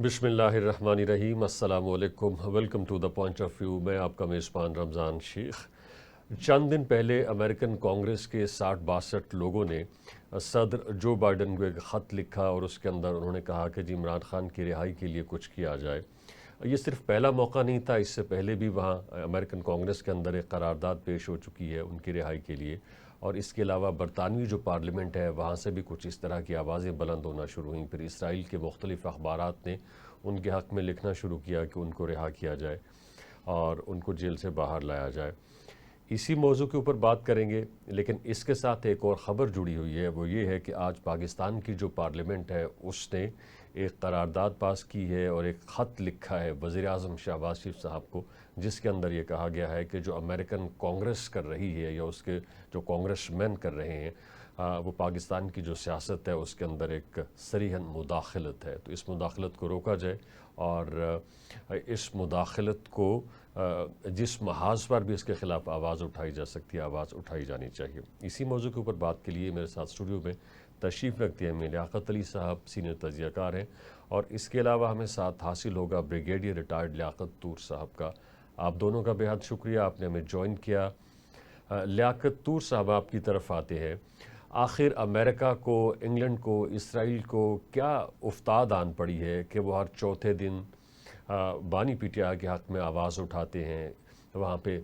بسم اللہ الرحمن الرحیم، السلام علیکم، welcome to the point of view. میں آپ کا میزبان رمضان شیخ۔ چند دن پہلے امریکن کانگریس کے 60-62 لوگوں نے صدر جو بائیڈن کو ایک خط لکھا اور اس کے اندر انہوں نے کہا کہ عمران خان کی رہائی کے لیے کچھ کیا جائے۔ یہ صرف پہلا موقع نہیں تھا، اس سے پہلے بھی وہاں امریکن کانگریس کے اندر ایک قرارداد پیش ہو چکی ہے ان کی رہائی کے لیے، اور اس کے علاوہ برطانوی جو پارلیمنٹ ہے وہاں سے بھی کچھ اس طرح کی آوازیں بلند ہونا شروع ہوئیں۔ پھر اسرائیل کے مختلف اخبارات نے ان کے حق میں لکھنا شروع کیا کہ ان کو رہا کیا جائے اور ان کو جیل سے باہر لایا جائے۔ اسی موضوع کے اوپر بات کریں گے، لیکن اس کے ساتھ ایک اور خبر جڑی ہوئی ہے، وہ یہ ہے کہ آج پاکستان کی جو پارلیمنٹ ہے اس نے ایک قرارداد پاس کی ہے اور ایک خط لکھا ہے وزیر اعظم شہباز شریف صاحب کو، جس کے اندر یہ کہا گیا ہے کہ جو امریکن کانگریس کر رہی ہے یا اس کے جو کانگریس مین کر رہے ہیں، وہ پاکستان کی جو سیاست ہے اس کے اندر ایک صریحاً مداخلت ہے، تو اس مداخلت کو روکا جائے اور اس مداخلت کو جس محاذ پر بھی اس کے خلاف آواز اٹھائی جا سکتی ہے آواز اٹھائی جانی چاہیے۔ اسی موضوع کے اوپر بات کے لیے میرے ساتھ اسٹوڈیو میں تشریف رکھتے ہیں لیاقت علی صاحب، سینئر تجزیہ کار ہیں، اور اس کے علاوہ ہمیں ساتھ حاصل ہوگا بریگیڈیئر ریٹائرڈ لیاقت طور صاحب کا۔ آپ دونوں کا بے حد شکریہ، آپ نے ہمیں جوائن کیا۔ لیاقت طور صاحب، آپ کی طرف آتے ہیں۔ آخر امریکہ کو، انگلینڈ کو، اسرائیل کو کیا افتاد آن پڑی ہے کہ وہ ہر چوتھے دن بانی پی ٹی آئی کے حق میں آواز اٹھاتے ہیں؟ وہاں پہ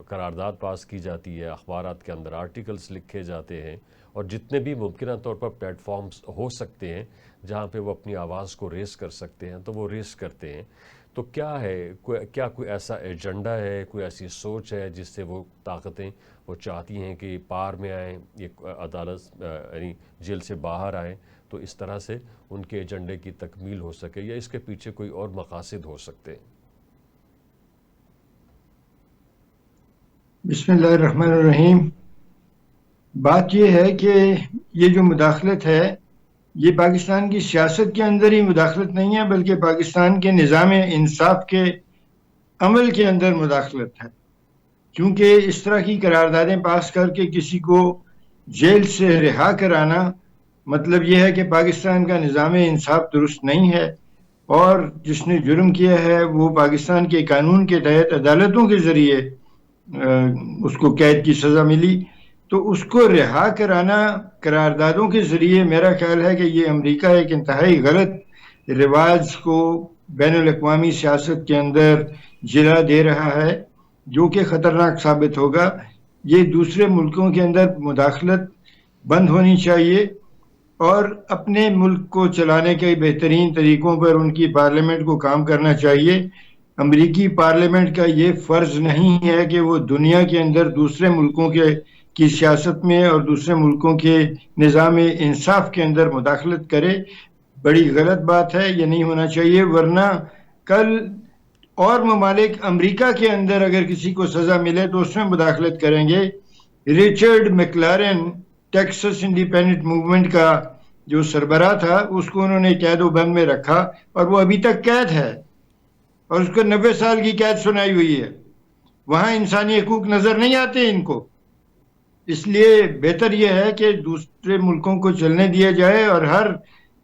قرارداد پاس کی جاتی ہے، اخبارات کے اندر آرٹیکلز لکھے جاتے ہیں، اور جتنے بھی ممکنہ طور پر پلیٹ فارمز ہو سکتے ہیں جہاں پہ وہ اپنی آواز کو ریز کر سکتے ہیں تو وہ ریز کرتے ہیں۔ تو کیا ہے، کیا کوئی ایسا ایجنڈا ہے، کوئی ایسی سوچ ہے جس سے وہ طاقتیں وہ چاہتی ہیں کہ پار میں آئیں، یہ عدالت یعنی جیل سے باہر آئیں، تو اس طرح سے ان کے ایجنڈے کی تکمیل ہو سکے، یا اس کے پیچھے کوئی اور مقاصد ہو سکتے ہیں؟ بسم اللہ الرحمن الرحیم۔ بات یہ ہے کہ یہ جو مداخلت ہے یہ پاکستان کی سیاست کے اندر ہی مداخلت نہیں ہے، بلکہ پاکستان کے نظام انصاف کے عمل کے اندر مداخلت ہے، کیونکہ اس طرح کی قراردادیں پاس کر کے کسی کو جیل سے رہا کرانا مطلب یہ ہے کہ پاکستان کا نظام انصاف درست نہیں ہے، اور جس نے جرم کیا ہے وہ پاکستان کے قانون کے تحت عدالتوں کے ذریعے اس کو قید کی سزا ملی، تو اس کو رہا کرانا قراردادوں کے ذریعے میرا خیال ہے کہ یہ امریکہ ایک انتہائی غلط رواج کو بین الاقوامی سیاست کے اندر جلا دے رہا ہے، جو کہ خطرناک ثابت ہوگا۔ یہ دوسرے ملکوں کے اندر مداخلت بند ہونی چاہیے، اور اپنے ملک کو چلانے کے بہترین طریقوں پر ان کی پارلیمنٹ کو کام کرنا چاہیے۔ امریکی پارلیمنٹ کا یہ فرض نہیں ہے کہ وہ دنیا کے اندر دوسرے ملکوں کی سیاست میں اور دوسرے ملکوں کے نظام انصاف کے اندر مداخلت کرے۔ بڑی غلط بات ہے، یہ نہیں ہونا چاہیے، ورنہ کل اور ممالک امریکہ کے اندر اگر کسی کو سزا ملے تو اس میں مداخلت کریں گے۔ رچرڈ میکلارن ٹیکسس انڈیپینڈنٹ موومنٹ کا جو سربراہ تھا، اس کو انہوں نے قید و بند میں رکھا اور وہ ابھی تک قید ہے، اور اس کو 90 سال کی قید سنائی ہوئی ہے۔ وہاں انسانی حقوق نظر نہیں آتے ان کو، اس لیے بہتر یہ ہے کہ دوسرے ملکوں کو چلنے دیا جائے، اور ہر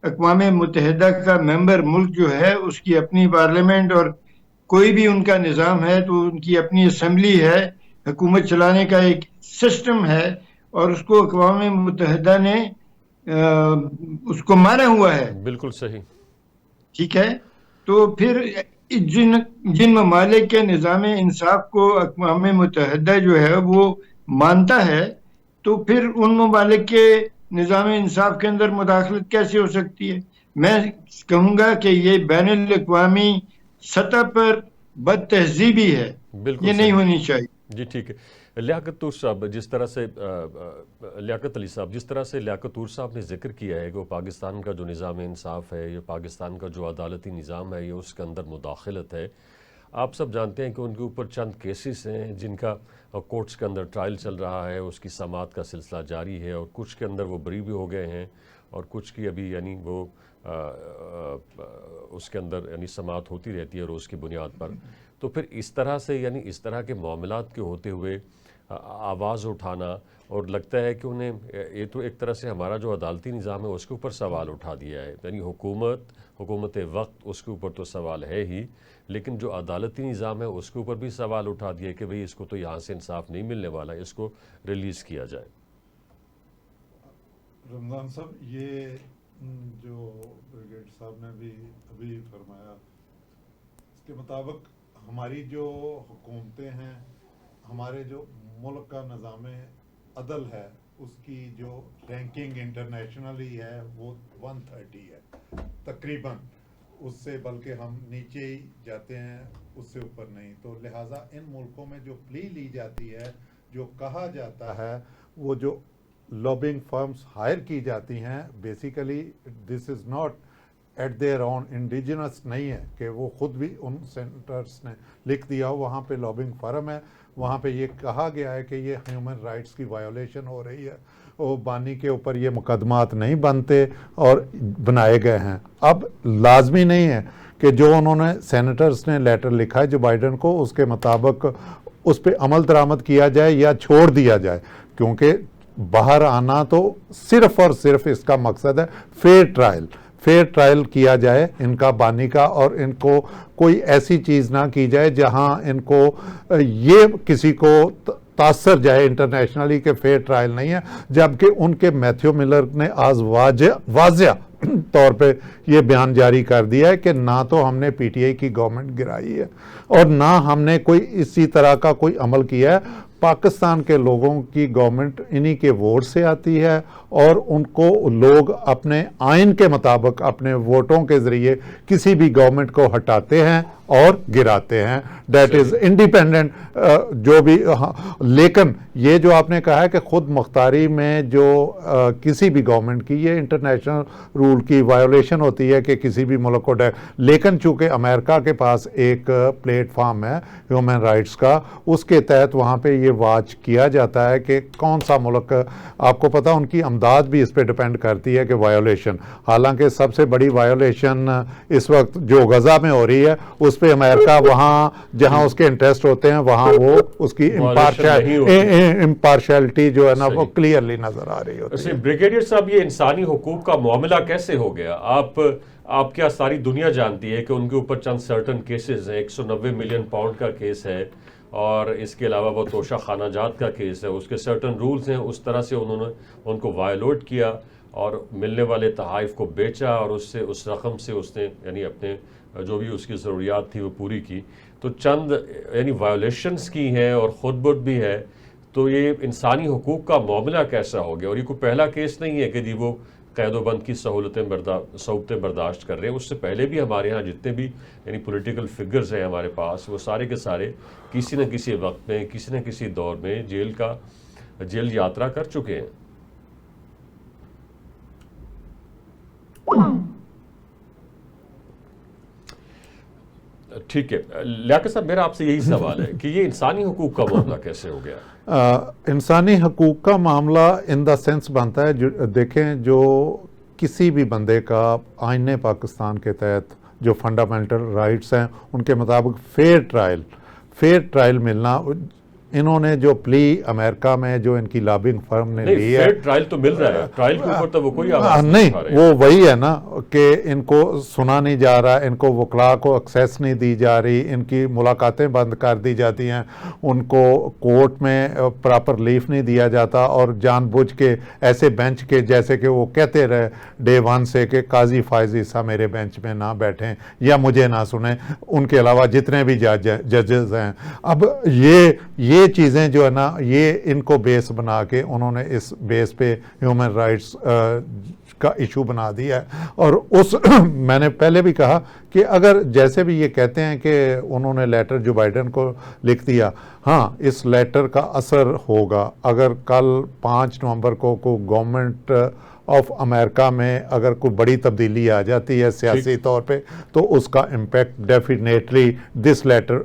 اقوام متحدہ کا ممبر ملک جو ہے اس کی اپنی پارلیمنٹ اور کوئی بھی ان کا نظام ہے تو ان کی اپنی اسمبلی ہے، حکومت چلانے کا ایک سسٹم ہے، اور اس کو اقوام متحدہ نے اس کو مانا ہوا ہے۔ بالکل صحیح۔ ٹھیک ہے، تو پھر جن ممالک کے نظام انصاف کو اقوام متحدہ جو ہے وہ مانتا ہے، تو پھر ان ممالک کے نظام انصاف کے اندر مداخلت کیسے ہو سکتی ہے؟ میں کہوں گا کہ یہ بین الاقوامی سطح پر بد تہذیبی ہے، بالکل یہ نہیں صحیح۔ ہونی چاہیے۔ جی ٹھیک ہے۔ لیاقت طور صاحب، جس طرح سے لیاقت علی صاحب، جس طرح سے لیاقت طور صاحب نے ذکر کیا ہے کہ وہ پاکستان کا جو نظام انصاف ہے، یہ پاکستان کا جو عدالتی نظام ہے، یہ اس کے اندر مداخلت ہے۔ آپ سب جانتے ہیں کہ ان کے اوپر چند کیسز ہیں جن کا کورٹس کے اندر ٹرائل چل رہا ہے، اس کی سماعت کا سلسلہ جاری ہے، اور کچھ کے اندر وہ بری بھی ہو گئے ہیں، اور کچھ کی ابھی یعنی وہ اس کے اندر یعنی سماعت ہوتی رہتی ہے روز کی بنیاد پر۔ تو پھر اس طرح سے یعنی اس طرح کے معاملات کے ہوتے ہوئے آواز اٹھانا، اور لگتا ہے کہ انہیں یہ تو ایک طرح سے ہمارا جو عدالتی نظام ہے اس کے اوپر سوال اٹھا دیا ہے، یعنی حکومت حکومت وقت اس کے اوپر تو سوال ہے ہی، لیکن جو عدالتی نظام ہے اس کے اوپر بھی سوال اٹھا دیا کہ بھئی اس کو تو یہاں سے انصاف نہیں ملنے والا، اس کو ریلیز کیا جائے۔ رمضان صاحب، یہ جو بریگیڈ صاحب نے بھی ابھی فرمایا، اس کے مطابق ہماری جو حکومتیں ہیں، ہمارے جو ملک کا نظام عدل ہے، اس کی جو رینکنگ انٹرنیشنلی ہے وہ 130 ہے تقریباً، اس سے بلکہ ہم نیچے ہی جاتے ہیں، اس سے اوپر نہیں۔ تو لہٰذا ان ملکوں میں جو پلی لی جاتی ہے، جو کہا جاتا ہے، وہ جو لابنگ فرمز ہائر کی جاتی ہیں، basically this is not at their own, indigenous نہیں ہے کہ وہ خود بھی ان سینٹرز نے لکھ دیا ہو، وہاں پہ لابنگ فرم ہے، وہاں پہ یہ کہا گیا ہے کہ یہ ہیومن رائٹس کی وائیولیشن ہو رہی ہے، وہ بانی کے اوپر یہ مقدمات نہیں بنتے اور بنائے گئے ہیں۔ اب لازمی نہیں ہے کہ جو انہوں نے سینیٹرز نے لیٹر لکھا ہے جو بائیڈن کو، اس کے مطابق اس پہ عمل درآمد کیا جائے یا چھوڑ دیا جائے، کیونکہ باہر آنا تو صرف اور صرف اس کا مقصد ہے فیئر ٹرائل کیا جائے ان کا بانی کا، اور ان کو کوئی ایسی چیز نہ کی جائے جہاں ان کو یہ کسی کو تاثر جائے انٹرنیشنلی کہ فیئر ٹرائل نہیں ہے، جبکہ ان کے میتھیو ملر نے آج واضح طور پہ یہ بیان جاری کر دیا ہے کہ نہ تو ہم نے پی ٹی آئی کی گورنمنٹ گرائی ہے اور نہ ہم نے کوئی اسی طرح کا کوئی عمل کیا ہے۔ پاکستان کے لوگوں کی گورنمنٹ انہی کے ووٹ سے آتی ہے اور ان کو لوگ اپنے آئین کے مطابق اپنے ووٹوں کے ذریعے کسی بھی گورنمنٹ کو ہٹاتے ہیں اور گراتے ہیں، دیٹ از انڈیپینڈنٹ جو بھی۔ لیکن یہ جو آپ نے کہا ہے کہ خود مختاری میں جو کسی بھی گورنمنٹ کی یہ انٹرنیشنل رول کی وائیولیشن ہوتی ہے کہ کسی بھی ملک کو لیکن چونکہ امریکہ کے پاس ایک پلیٹ فارم ہے ہیومن رائٹس کا، اس کے تحت وہاں پہ یہ واچ کیا جاتا ہے کہ کون سا ملک، آپ کو پتہ ان کی امداد بھی اس پہ ڈیپینڈ کرتی ہے کہ وائیولیشن، حالانکہ سب سے بڑی وائیولیشن اس وقت جو غزہ میں ہو رہی ہے اس پہ امریکہ وہاں جہاں اس کے انٹرسٹ ہوتے ہیں وہاں وہ اس کی امپارشلٹی جو ہے نا وہ کلیئرلی نظر آ رہی ہوتی ہے۔ بریگیڈیئر صاحب، یہ انسانی حقوق کا معاملہ کیسے ہو گیا؟ آپ کیا ساری دنیا جانتی ہے کہ ان کے اوپر چند سرٹن کیسز ہیں، 190 ملین پاؤنڈ کا کیس ہے اور اس کے علاوہ وہ توشہ خانہ جات کا کیس ہے، اس کے سرٹن رولز ہیں، اس طرح سے انہوں نے ان کو وائلوٹ کیا اور ملنے والے تحائف کو بیچا اور اس رقم سے اس نے یعنی اپنے جو بھی اس کی ضروریات تھی وہ پوری کی، تو چند یعنی وائلیشنز کی ہیں اور خود بٹ بھی ہے، تو یہ انسانی حقوق کا معاملہ کیسا ہو گیا؟ اور یہ کوئی پہلا کیس نہیں ہے کہ جی وہ قید و بند کی سہولتیں برداشت کر رہے ہیں، اس سے پہلے بھی ہمارے ہاں جتنے بھی یعنی پولیٹیکل فگرز ہیں ہمارے پاس، وہ سارے کے سارے کسی نہ کسی وقت میں کسی نہ کسی دور میں جیل یاترا کر چکے ہیں۔ ٹھیک ہے لیاقت صاحب، میرا آپ سے یہی سوال ہے کہ یہ انسانی حقوق کا معاملہ کیسے ہو گیا؟ انسانی حقوق کا معاملہ ان دا سینس بنتا ہے، دیکھیں جو کسی بھی بندے کا آئین پاکستان کے تحت جو فنڈامنٹل رائٹس ہیں ان کے مطابق فیئر ٹرائل ملنا، انہوں نے جو پلی امریکہ میں جو ان کی لابنگ فرم نے لی ہے، فیئر ٹرائل تو مل رہا ہے، ٹرائل کے اوپر تو وہ کوئی آواز نہیں اٹھا رہے ہیں۔ وہ وہی ہے نا کہ ان کو سنا نہیں جا رہا، ان کو وکلاء کو ایکسیس نہیں دی جا رہی، ان کی ملاقاتیں بند کر دی جاتی ہیں، ان کو کورٹ میں پراپر لیف نہیں دیا جاتا، اور جان بوجھ کے ایسے بینچ کے جیسے کہ وہ کہتے رہے ڈے ون سے کہ قاضی فائز عیسیٰ میرے بینچ میں نہ بیٹھیں یا مجھے نہ سنیں، ان کے علاوہ جتنے بھی ججز ہیں۔ اب یہ چیزیں جو ہے نا یہ ان کو بیس بنا کے انہوں نے اس بیس پہ ہیومن رائٹس کا ایشو بنا دیا ہے، اور میں نے پہلے بھی کہا کہ اگر جیسے بھی یہ کہتے ہیں کہ انہوں نے لیٹر جو بائیڈن کو لکھ دیا، ہاں اس لیٹر کا اثر ہوگا اگر کل 5 نومبر کو گورنمنٹ آف امریکہ میں اگر کوئی بڑی تبدیلی آ جاتی ہے سیاسی طور پہ، تو اس کا امپیکٹ ڈیفینیٹلی دس لیٹر،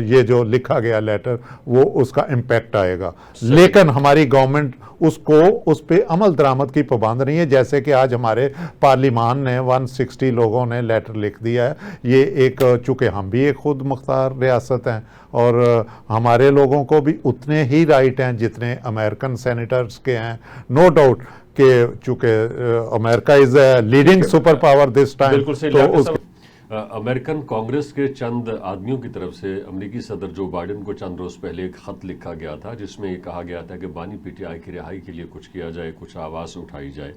یہ جو لکھا گیا لیٹر، وہ اس کا امپیکٹ آئے گا، لیکن ہماری گورنمنٹ اس پہ عمل درآمد کی پابند نہیں ہے، جیسے کہ آج ہمارے پارلیمان نے 160 لوگوں نے لیٹر لکھ دیا ہے۔ یہ ایک چونکہ ہم بھی ایک خود مختار ریاست ہیں اور ہمارے لوگوں کو بھی اتنے ہی رائٹ ہیں جتنے امریکن سینیٹرز کے ہیں، نو ڈاؤٹ کہ چونکہ America is a leading superpower this time. بالکل صحیح. تو اس امریکن کانگریس کے چند آدمیوں کی طرف سے امریکی صدر جو بائیڈن کو چند روز پہلے ایک خط لکھا گیا تھا جس میں یہ کہا گیا تھا کہ بانی پی ٹی آئی کی رہائی کے لیے کچھ کیا جائے, کچھ آواز اٹھائی جائے.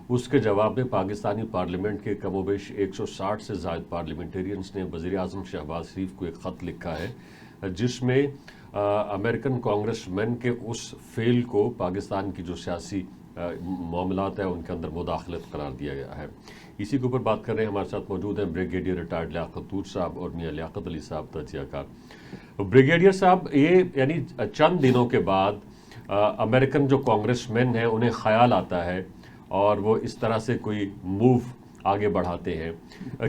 اس کے جواب میں پاکستانی پارلیمنٹ کے کم و بیش 160 سے زائد پارلیمنٹیرینز نے وزیر اعظم شہباز شریف کو ایک خط لکھا ہے جس میں امریکن کانگریس مین کے اس فیل کو پاکستان کی جو سیاسی معاملات ہیں ان کے اندر مداخلت قرار دیا گیا ہے. اسی کے اوپر بات کر رہے ہیں. ہمارے ساتھ موجود ہیں بریگیڈیئر ریٹائرڈ لیاقت طور صاحب اور میاں لیاقت علی صاحب تجزیہ کار. بریگیڈیئر صاحب, یہ یعنی چند دنوں کے بعد امریکن جو کانگریس مین ہیں انہیں خیال آتا ہے اور وہ اس طرح سے کوئی موو آگے بڑھاتے ہیں.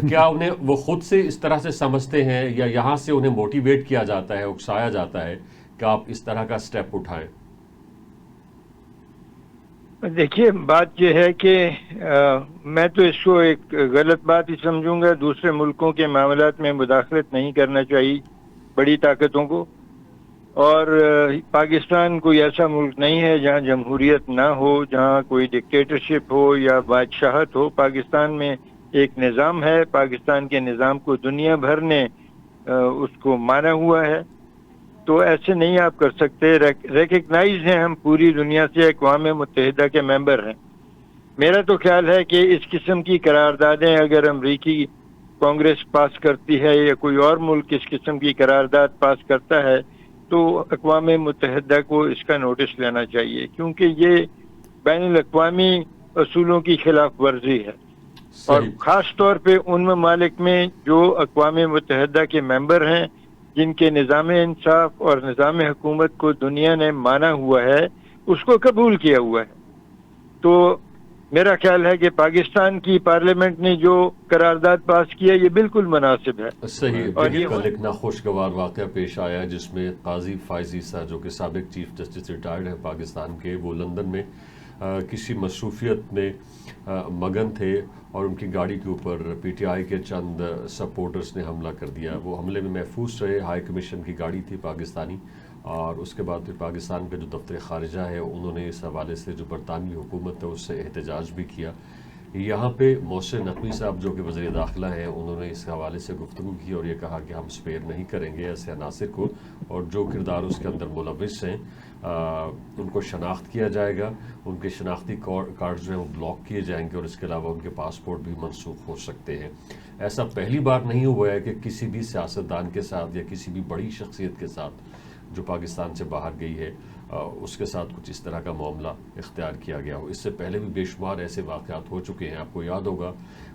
کیا انہیں وہ خود سے اس طرح سے سمجھتے ہیں یا یہاں سے انہیں موٹیویٹ کیا جاتا ہے, اکسایا جاتا ہے کہ آپ اس طرح کا سٹیپ اٹھائیں؟ دیکھیے بات یہ ہے کہ میں تو اس کو ایک غلط بات ہی سمجھوں گا. دوسرے ملکوں کے معاملات میں مداخلت نہیں کرنا چاہیے بڑی طاقتوں کو, اور پاکستان کوئی ایسا ملک نہیں ہے جہاں جمہوریت نہ ہو, جہاں کوئی ڈکٹیٹرشپ ہو یا بادشاہت ہو. پاکستان میں ایک نظام ہے, پاکستان کے نظام کو دنیا بھر نے اس کو مانا ہوا ہے. تو ایسے نہیں آپ کر سکتے. ریکگنائز ہیں ہم پوری دنیا سے, اقوام متحدہ کے ممبر ہیں. میرا تو خیال ہے کہ اس قسم کی قراردادیں اگر امریکی کانگریس پاس کرتی ہے یا کوئی اور ملک اس قسم کی قرارداد پاس کرتا ہے تو اقوام متحدہ کو اس کا نوٹس لینا چاہیے, کیونکہ یہ بین الاقوامی اصولوں کی خلاف ورزی ہے. اور خاص طور پہ ان ممالک میں جو اقوام متحدہ کے ممبر ہیں جن کے نظام انصاف اور نظام حکومت کو دنیا نے مانا ہوا ہے, اس کو قبول کیا ہوا ہے. تو میرا خیال ہے کہ پاکستان کی پارلیمنٹ نے جو قرارداد پاس کیا یہ بالکل مناسب ہے. صحیح. کل ایک ناخوشگوار واقعہ پیش آیا جس میں قاضی فائز عیسیٰ جو کہ سابق چیف جسٹس ریٹائرڈ ہیں پاکستان کے, وہ لندن میں کسی مصروفیت میں مگن تھے اور ان کی گاڑی کے اوپر پی ٹی آئی کے چند سپورٹرز نے حملہ کر دیا. وہ حملے میں محفوظ رہے. ہائی کمیشن کی گاڑی تھی پاکستانی, اور اس کے بعد پھر پاکستان کا جو دفتر خارجہ ہے انہوں نے اس حوالے سے جو برطانوی حکومت ہے اس سے احتجاج بھی کیا. یہاں پہ محسن نقوی صاحب جو کہ وزیر داخلہ ہیں انہوں نے اس حوالے سے گفتگو کی اور یہ کہا کہ ہم سپیئر نہیں کریں گے ایسے عناصر کو, اور جو کردار اس کے اندر ملوث ہیں ان کو شناخت کیا جائے گا, ان کے شناختی کارڈ جو ہیں وہ بلاک کیے جائیں گے, اور اس کے علاوہ ان کے پاسپورٹ بھی منسوخ ہو سکتے ہیں. ایسا پہلی بار نہیں ہوا ہے کہ کسی بھی سیاستدان کے ساتھ یا کسی بھی بڑی شخصیت کے ساتھ جو پاکستان سے باہر گئی ہے اس کے ساتھ کچھ اس طرح کا معاملہ اختیار کیا گیا ہو. اس سے پہلے بھی بے شمار ایسے واقعات ہو چکے ہیں. آپ کو یاد ہوگا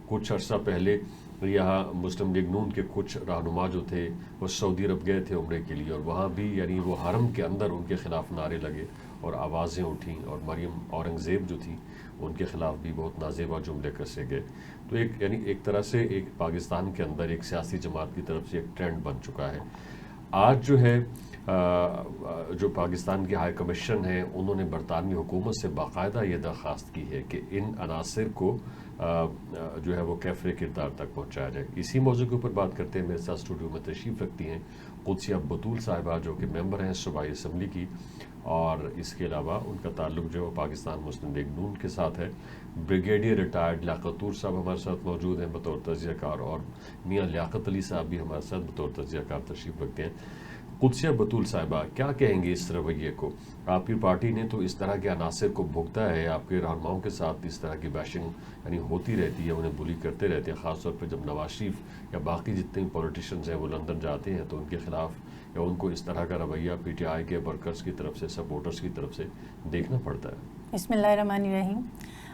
کچھ عرصہ پہلے یہاں مسلم لیگ نون کے کچھ رہنما جو تھے وہ سعودی عرب گئے تھے عمرے کے لیے, اور وہاں بھی یعنی وہ حرم کے اندر ان کے خلاف نعرے لگے اور آوازیں اٹھیں, اور مریم اورنگزیب جو تھی ان کے خلاف بھی بہت نازیبا جملے کسے گئے. تو ایک طرح سے ایک پاکستان کے اندر ایک سیاسی جماعت کی طرف سے ایک ٹرینڈ بن چکا ہے. آج جو ہے جو پاکستان کے ہائی کمیشن ہیں انہوں نے برطانوی حکومت سے باقاعدہ یہ درخواست کی ہے کہ ان عناصر کو جو ہے وہ کیفر کردار تک پہنچایا جائے. اسی موضوع کے اوپر بات کرتے ہیں. میرے ساتھ اسٹوڈیو میں تشریف رکھتی ہیں قدسیہ بطول صاحبہ جو کہ ممبر ہیں صوبائی اسمبلی کی, اور اس کے علاوہ ان کا تعلق جو ہے پاکستان مسلم لیگ نون کے ساتھ ہے. بریگیڈیئر ریٹائرڈ لیاقت طور صاحب ہمارے ساتھ موجود ہیں بطور تجزیہ کار, اور میاں لیاقت علی صاحب بھی ہمارے ساتھ بطور تجزیہ کار تشریف رکھتے ہیں. قدسیہ بطول صاحبہ, کیا کہیں گے اس رویے کو؟ آپ کی پارٹی نے تو اس طرح کے عناصر کو بھگتا ہے, آپ کے رہنماؤں کے ساتھ اس طرح کی بیشنگ یعنی ہوتی رہتی ہے, انہیں بلی کرتے رہتے ہیں, خاص طور پہ جب نواز شریف یا باقی جتنے پولیٹیشنز ہیں وہ لندن جاتے ہیں تو ان کے خلاف یا ان کو اس طرح کا رویہ پی ٹی آئی کے ورکرز کی طرف سے, سپورٹرز کی طرف سے دیکھنا پڑتا ہے. بسم اللہ الرحمن الرحیم.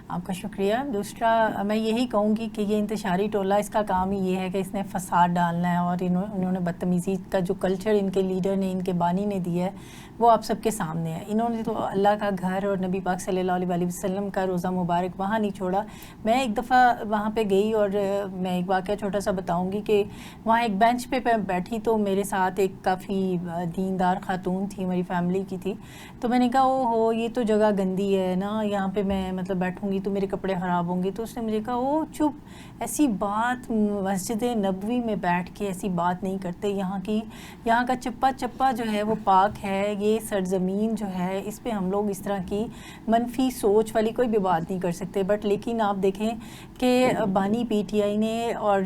آپ کا شکریہ. دوسرا میں یہی کہوں گی کہ یہ انتشاری ٹولہ اس کا کام ہی یہ ہے کہ اس نے فساد ڈالنا ہے, اور انہوں نے بدتمیزی کا جو کلچر ان کے لیڈر نے, ان کے بانی نے دیا ہے وہ آپ سب کے سامنے ہے. انہوں نے تو اللہ کا گھر اور نبی پاک صلی اللہ علیہ وسلم کا روزہ مبارک وہاں نہیں چھوڑا. میں ایک دفعہ وہاں پہ گئی اور میں ایک واقعہ چھوٹا سا بتاؤں گی کہ وہاں ایک بینچ پہ بیٹھی تو میرے ساتھ ایک کافی دیندار خاتون تھی, میری فیملی کی تھی. تو میں نے کہا او ہو یہ تو جگہ گندی ہے نا, یہاں پہ میں مطلب بیٹھوں گی گی تو میرے کپڑے خراب ہوں گے. تو اس نے مجھے کہا او چپ, ایسی بات مسجد نبوی میں بیٹھ کے ایسی بات نہیں کرتے. یہاں کا چپا چپا جو ہے وہ پاک ہے, یہ سرزمین جو ہے اس پہ ہم لوگ اس طرح کی منفی سوچ والی کوئی بھی بات نہیں کر سکتے. بٹ لیکن آپ دیکھیں کہ بانی پی ٹی آئی نے اور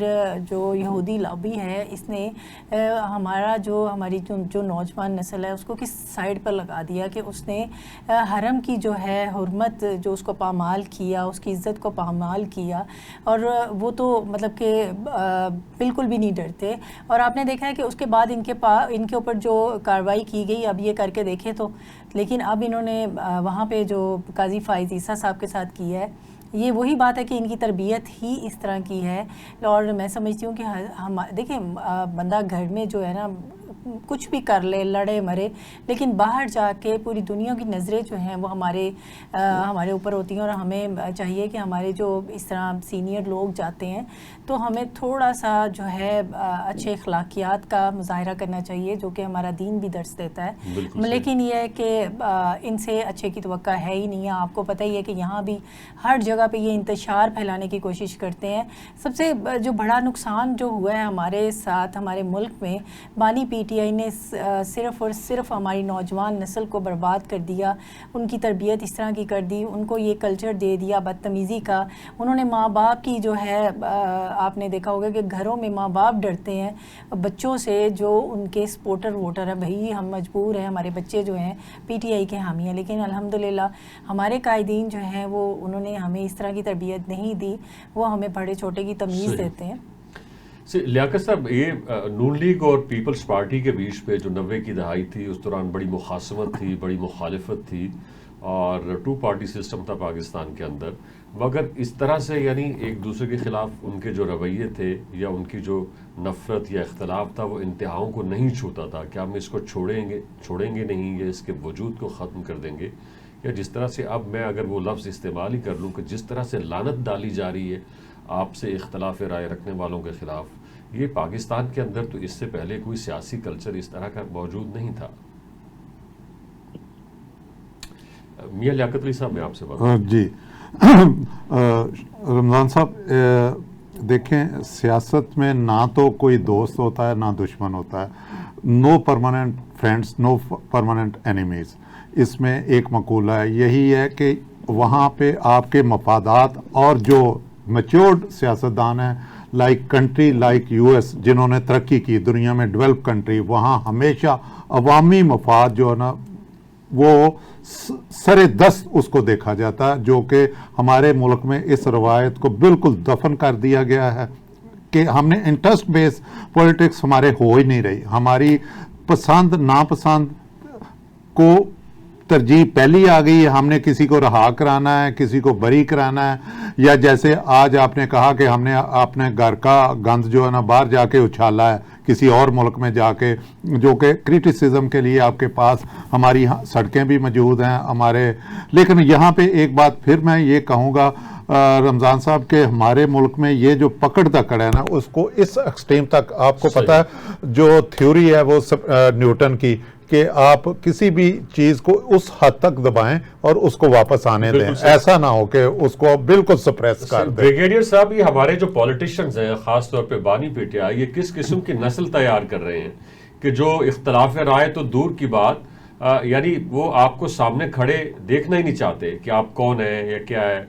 جو یہودی لابی ہے اس نے ہماری جو نوجوان نسل ہے اس کو کس سائڈ پر لگا دیا کہ اس نے حرم کی جو ہے حرمت جو اس کو پامال کیا, اس کی عزت کو پامال کیا. اور وہ تو مطلب کہ بالکل بھی نہیں ڈرتے. اور آپ نے دیکھا ہے کہ اس کے بعد ان کے اوپر جو کارروائی کی گئی, اب یہ کر کے دیکھیں تو, لیکن اب انہوں نے وہاں پہ جو قاضی فائز عیسیٰ صاحب کے ساتھ کیا ہے, یہ وہی بات ہے کہ ان کی تربیت ہی اس طرح کی ہے. اور میں سمجھتی ہوں کہ دیکھیں بندہ گھر میں جو ہے نا کچھ بھی کر لے, لڑے مرے, لیکن باہر جا کے پوری دنیا کی نظریں جو ہیں وہ ہمارے اوپر ہوتی ہیں. اور ہمیں چاہیے کہ ہمارے جو اس طرح سینئر لوگ جاتے ہیں تو ہمیں تھوڑا سا جو ہے اچھے اخلاقیات کا مظاہرہ کرنا چاہیے, جو کہ ہمارا دین بھی درس دیتا ہے. لیکن یہ ہے کہ ان سے اچھے کی توقع ہے ہی نہیں ہے. آپ کو پتہ ہی ہے کہ یہاں بھی ہر جگہ پہ یہ انتشار پھیلانے کی کوشش کرتے ہیں. سب سے جو بڑا نقصان جو ہوا ہے ہمارے ساتھ ہمارے ملک میں, بانی پی ٹی آئی نے صرف اور صرف ہماری نوجوان نسل کو برباد کر دیا. ان کی تربیت اس طرح کی کر دی, ان کو یہ کلچر دے دیا بدتمیزی کا. انہوں نے ماں باپ کی جو ہے آپ نے دیکھا ہوگا کہ گھروں میں ماں باپ ڈرتے ہیں بچوں سے جو ان کے سپورٹر ووٹر ہے. بھائی ہم مجبور ہیں, ہمارے بچے جو ہیں پی ٹی آئی کے حامی ہیں, لیکن الحمدللہ ہمارے قائدین جو ہیں وہ انہوں نے ہمیں اس طرح کی تربیت نہیں دی, وہ ہمیں بڑے چھوٹے کی تمیز دیتے ہیں. لیاقت صاحب, یہ نون لیگ اور پیپلز پارٹی کے بیچ پہ جو 90 کی دہائی تھی اس دوران بڑی مخاصمت تھی, بڑی مخالفت تھی, اور 2 پارٹی سسٹم تھا پاکستان کے اندر. مگر اس طرح سے یعنی ایک دوسرے کے خلاف ان کے جو رویے تھے یا ان کی جو نفرت یا اختلاف تھا وہ انتہاؤں کو نہیں چھوتا تھا. کیا ہم اس کو چھوڑیں گے نہیں, یا اس کے وجود کو ختم کر دیں گے, یا جس طرح سے اب میں اگر وہ لفظ استعمال ہی کر لوں کہ جس طرح سے لعنت ڈالی جا رہی ہے آپ سے اختلاف رائے رکھنے والوں کے خلاف, یہ پاکستان کے اندر تو اس سے پہلے کوئی سیاسی کلچر اس طرح کا موجود نہیں تھا. میاں لیاقت علی صاحب, میں آپ سے بات جی رمضان صاحب, دیکھیں سیاست میں نہ تو کوئی دوست ہوتا ہے نہ دشمن ہوتا ہے. نو پرماننٹ فرینڈس, نو پرماننٹ اینیمیز. اس میں ایک مقولہ ہے, یہی ہے کہ وہاں پہ آپ کے مفادات, اور جو میچورڈ سیاستدان ہیں like country like U S جنہوں نے ترقی کی دنیا میں, ڈیولپ کنٹری, وہاں ہمیشہ عوامی مفاد جو ہے نا وہ سر دست اس کو دیکھا جاتا ہے, جو کہ ہمارے ملک میں اس روایت کو بالکل دفن کر دیا گیا ہے کہ ہم نے انٹرسٹ بیس پولیٹکس ہمارے ہو ہی نہیں رہی. ہماری پسند ناپسند کو ترجیح پہلی آ گئی, ہم نے کسی کو رہا کرانا ہے, کسی کو بری کرانا ہے. یا جیسے آج آپ نے کہا کہ ہم نے اپنے گھر کا گند جو ہے نا باہر جا کے اچھالا ہے کسی اور ملک میں جا کے, جو کہ کرٹیسزم کے لیے آپ کے پاس ہماری سڑکیں بھی موجود ہیں ہمارے. لیکن یہاں پہ ایک بات پھر میں یہ کہوں گا رمضان صاحب کہ ہمارے ملک میں یہ جو پکڑ دکڑ ہے نا اس کو اس ایکسٹریم تک, آپ کو پتہ ہے جو تھیوری ہے وہ نیوٹن کی کہ آپ کسی بھی چیز کو اس حد تک دبائیں اور اس کو واپس آنے دیں, ایسا نہ ہو کہ اس کو بالکل سپریس کر دیں. بریگیڈیئر صاحب, یہ ہمارے جو پولیٹیشنز ہیں خاص طور پہ بانی پی ٹی آئی, یہ کس قسم کی نسل تیار کر رہے ہیں کہ جو اختلاف رائے تو دور کی بات, یعنی وہ آپ کو سامنے کھڑے دیکھنا ہی نہیں چاہتے کہ آپ کون ہیں یا کیا ہے.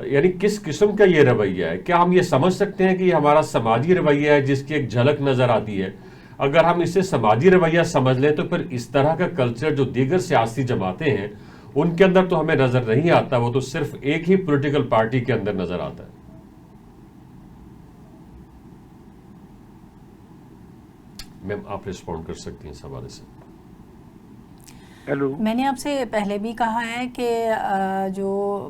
یعنی کس قسم کا یہ رویہ ہے؟ کیا ہم یہ سمجھ سکتے ہیں کہ یہ ہمارا سماجی رویہ ہے جس کی ایک جھلک نظر آتی ہے؟ اگر ہم اسے سماجی رویہ سمجھ لیں تو پھر اس طرح کا کلچر جو دیگر سیاسی جماعتیں ہیں ان کے اندر تو ہمیں نظر نہیں آتا, وہ تو صرف ایک ہی پولیٹیکل پارٹی کے اندر نظر آتا ہے. میم آپ رسپونڈ کر سکتی ہیں اس حوالے سے. میں نے آپ سے پہلے بھی کہا ہے کہ جو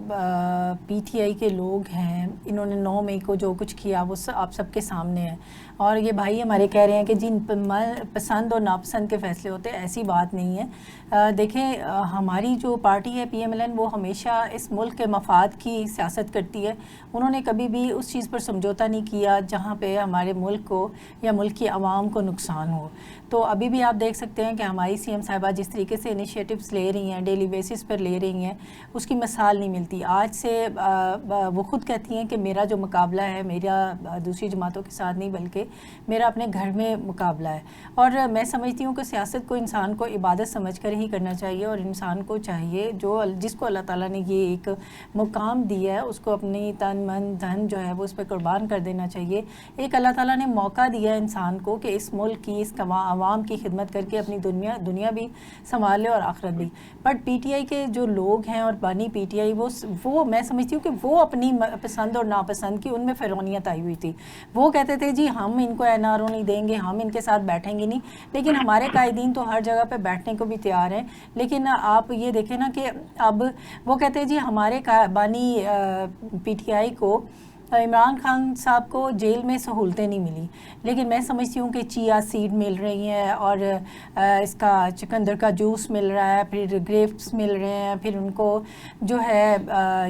پی ٹی آئی کے لوگ ہیں انہوں نے 9 مئی کو جو کچھ کیا وہ آپ سب کے سامنے ہے, اور یہ بھائی ہمارے کہہ رہے ہیں کہ جن پسند اور ناپسند کے فیصلے ہوتے ہیں, ایسی بات نہیں ہے. دیکھیں ہماری جو پارٹی ہے پی ایم ایل این وہ ہمیشہ اس ملک کے مفاد کی سیاست کرتی ہے. انہوں نے کبھی بھی اس چیز پر سمجھوتا نہیں کیا جہاں پہ ہمارے ملک کو یا ملک کی عوام کو نقصان ہو. تو ابھی بھی آپ دیکھ سکتے ہیں کہ ہماری سی ایم صاحبہ جس طریقے سے انیشیٹوز لے رہی ہیں ڈیلی بیسس پر لے رہی ہیں اس کی مثال نہیں ملتی. آج سے وہ خود کہتی ہیں کہ میرا جو مقابلہ ہے میرا دوسری جماعتوں کے ساتھ نہیں بلکہ میرا اپنے گھر میں مقابلہ ہے. اور میں سمجھتی ہوں کہ سیاست کو انسان کو عبادت سمجھ کر ہی کرنا چاہیے اور انسان کو چاہیے جس کو اللہ تعالیٰ نے یہ ایک مقام دیا ہے اس کو اپنی تن من دھن جو ہے وہ اس پہ قربان کر دینا چاہیے. ایک اللہ تعالیٰ نے موقع دیا ہے انسان کو کہ اس ملک کی اس عوام کی خدمت کر کے اپنی دنیا بھی سنبھال لے اور آخرت بھی. بٹ پی ٹی آئی کے جو لوگ ہیں اور بانی پی ٹی آئی وہ میں سمجھتی ہوں کہ وہ اپنی پسند اور ناپسند کی ان میں فرعونیت آئی ہوئی تھی. وہ کہتے تھے جی ہم ان کو این آر او نہیں دیں گے, ہم ان کے ساتھ بیٹھیں گے نہیں, لیکن ہمارے قائدین تو ہر جگہ پہ بیٹھنے کو بھی تیار ہیں. لیکن آپ یہ دیکھیں نا کہ اب وہ کہتے ہیں جی ہمارے بانی پی ٹی آئی کو عمران خان صاحب کو جیل میں سہولتیں نہیں ملی, لیکن میں سمجھتی ہوں کہ چیا سیڈ مل رہی ہیں اور اس کا چکندر کا جوس مل رہا ہے, پھر گریپس مل رہے ہیں, پھر ان کو جو ہے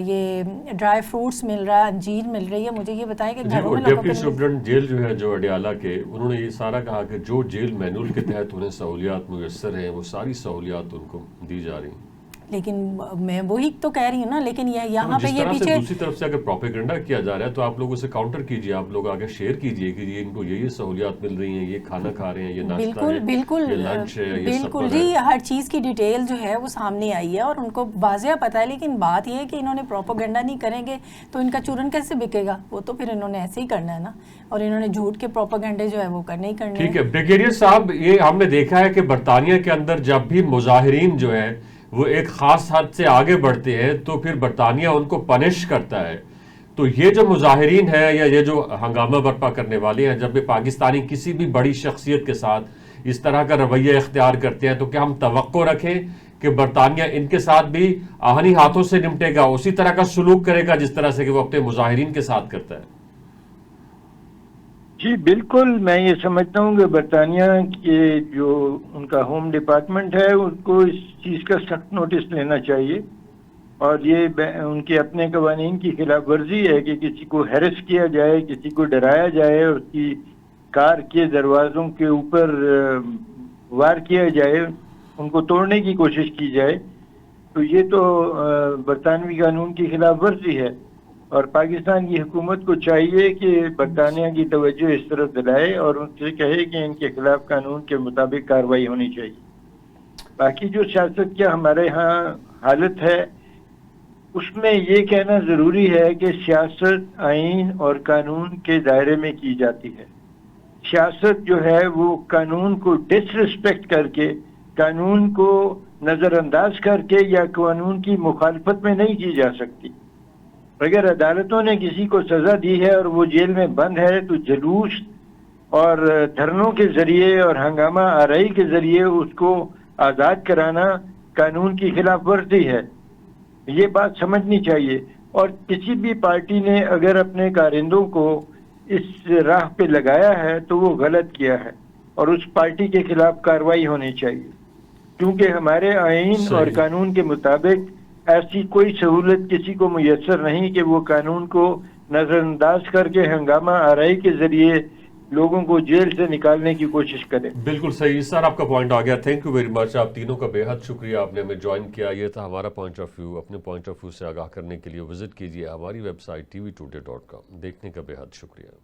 یہ ڈرائی فروٹس مل رہا ہے, انجیر مل رہی ہے. مجھے یہ بتائیں کہ گھروں میں ڈپٹی سپرنٹینڈنٹ جیل جو ہے جو اڈیالہ کے, انہوں نے یہ سارا کہا کہ جو جیل مینول کے تحت انہیں سہولیات میسر ہیں وہ ساری سہولیات ان کو دی جا رہی ہیں. لیکن میں وہی تو کہہ رہی ہوں نا, لیکن یہاں پہ یہ پیچھے دوسری طرف سے اگر پروپیگنڈا کیا جا رہا ہے تو آپ لوگ اسے کاؤنٹر کیجئے, آپ لوگ آگے شیئر کیجئے کہ یہ ان کو یہ سہولیات مل رہی ہیں, یہ کھانا کھا رہے ہیں, یہ ناشتہ ہے, یہ لنچ ہے, یہ بالکل جی ہر چیز کی ڈیٹیل جو ہے وہ سامنے آئی ہے اور ان کو واضح پتہ ہے. لیکن بات یہ ہے کہ انہوں نے پروپیگنڈا نہیں کریں گے تو ان کا چورن کیسے بکے گا؟ وہ تو پھر انہوں نے ایسے ہی کرنا ہے نا, اور انہوں نے جھوٹ کے پروپیگنڈے جو ہے وہ کرنے ہی کرنے. ٹھیک ہے بریگیڈیئر صاحب, یہ ہم نے دیکھا ہے کہ برطانیہ کے اندر جب بھی مظاہرین جو ہے وہ ایک خاص حد سے آگے بڑھتے ہیں تو پھر برطانیہ ان کو پنش کرتا ہے. تو یہ جو مظاہرین ہیں یا یہ جو ہنگامہ برپا کرنے والے ہیں, جب بھی پاکستانی کسی بھی بڑی شخصیت کے ساتھ اس طرح کا رویہ اختیار کرتے ہیں تو کیا ہم توقع رکھیں کہ برطانیہ ان کے ساتھ بھی آہنی ہاتھوں سے نمٹے گا, اسی طرح کا سلوک کرے گا جس طرح سے کہ وہ اپنے مظاہرین کے ساتھ کرتا ہے؟ جی بالکل, میں یہ سمجھتا ہوں کہ برطانیہ کے جو ان کا ہوم ڈپارٹمنٹ ہے ان کو اس چیز کا سخت نوٹس لینا چاہیے, اور یہ ان کے اپنے قوانین کی خلاف ورزی ہے کہ کسی کو ہیرس کیا جائے, کسی کو ڈرایا جائے, اور اس کی کار کے دروازوں کے اوپر وار کیا جائے, ان کو توڑنے کی کوشش کی جائے. تو یہ تو برطانوی قانون کی خلاف ورزی ہے, اور پاکستان کی حکومت کو چاہیے کہ برطانیہ کی توجہ اس طرف دلائے اور ان سے کہے کہ ان کے خلاف قانون کے مطابق کارروائی ہونی چاہیے. باقی جو سیاست کی ہمارے ہاں حالت ہے اس میں یہ کہنا ضروری ہے کہ سیاست آئین اور قانون کے دائرے میں کی جاتی ہے. سیاست جو ہے وہ قانون کو ڈس ریسپیکٹ کر کے, قانون کو نظر انداز کر کے یا قانون کی مخالفت میں نہیں کی جا سکتی. اگر عدالتوں نے کسی کو سزا دی ہے اور وہ جیل میں بند ہے تو جلوس اور دھرنوں کے ذریعے اور ہنگامہ آرائی کے ذریعے اس کو آزاد کرانا قانون کی خلاف ورزی ہے. یہ بات سمجھنی چاہیے. اور کسی بھی پارٹی نے اگر اپنے کارندوں کو اس راہ پہ لگایا ہے تو وہ غلط کیا ہے, اور اس پارٹی کے خلاف کارروائی ہونی چاہیے, کیونکہ ہمارے آئین اور قانون کے مطابق ایسی کوئی سہولت کسی کو میسر نہیں کہ وہ قانون کو نظر انداز کر کے ہنگامہ آرائی کے ذریعے لوگوں کو جیل سے نکالنے کی کوشش کرے. بالکل صحیح سر, آپ کا پوائنٹ آ گیا. تھینک یو ویری مچ, آپ تینوں کا بے حد شکریہ, آپ نے ہمیں جوائن کیا. یہ تھا ہمارا پوائنٹ آف ویو. اپنے پوائنٹ آف ویو سے آگاہ کرنے کے لیے وزٹ کیجیے ہماری ویب سائٹ tvtoday.com. دیکھنے کا بے حد شکریہ.